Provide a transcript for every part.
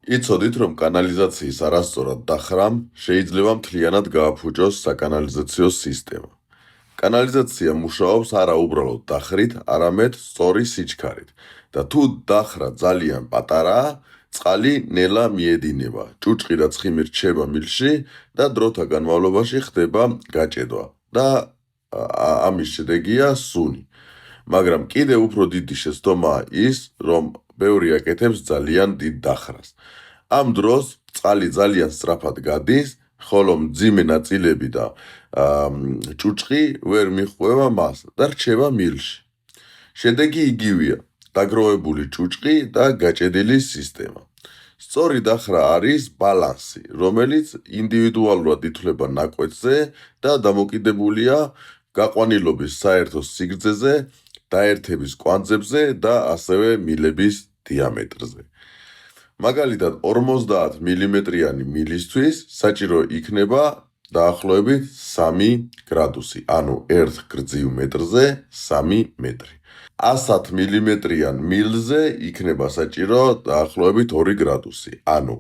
იცოდით, რომ კანალიზაციის არასწორად დახრამ შეიძლება მთლიანად გააფუჭოს საკანალიზაციო სისტემა. კანალიზაცია მუშაობს არა უბრალოდ დახრით, არამედ სწორი სიჩქარით და თუ დახრა ძალიან პატარაა, წყალი ნელა მიედინება, ჭუჭყი რაც ხიმი რჩება მილში და დროთა განმავლობაში ხდება გაჭედვა და ამის შედეგია სუნი. მაგრამ კიდევ უფრო დიდი შეცდომაა ის, რომ ბევრი აკეთებს ძალიან დიდ დახრას. ამ დროს წყალი ძალიან სწრაფად გადის, ხოლო მძიმე ნაწილები და ჭუჭყი ვერ მიჰყვება მას და რჩება მილში. შედეგი იგივეა: დაგროვებული ჭუჭყი და გაჭედილი სისტემა. სწორი დახრა არის ბალანსი, რომელიც ინდივიდუალურად ითვლება ნაკვეთზე და დამოკიდებულია გაყვანილობის საერთო სიგრძეზე, დაერთების კვანძებზე და ასევე მილების დიამეტრზე. მაგალითად, 50 მმ-იანი მილისთვის საჭირო იქნება დაახლოებით 3 გრადუსი, ანუ 1 გრძივ მეტრზე 3 მეტრი. 100 მმ-იან მილზე იქნება საჭირო დაახლოებით 2 გრადუსი, ანუ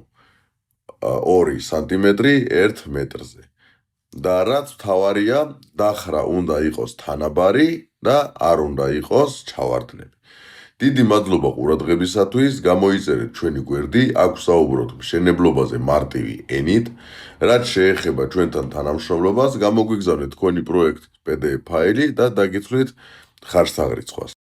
2 სანტიმეტრი 1 მეტრზე. და რაც მთავარია, დახრა უნდა იყოს თანაბარი და არ უნდა იყოს ჩავარდნები. დიდი მადლობა ყურადღებისათვის, გამოიწერეთ ჩვენი გვერდი, აქ ვსაუბრობთ მშენებლობაზე მარტივი ენით, რაც შეეხება ჩვენთან თანამშრომლობას, გამოგვიგზავნეთ თქვენი პროექტის PDF ფაილი და დაგიცვლით ხარჯთაღრიცხვას.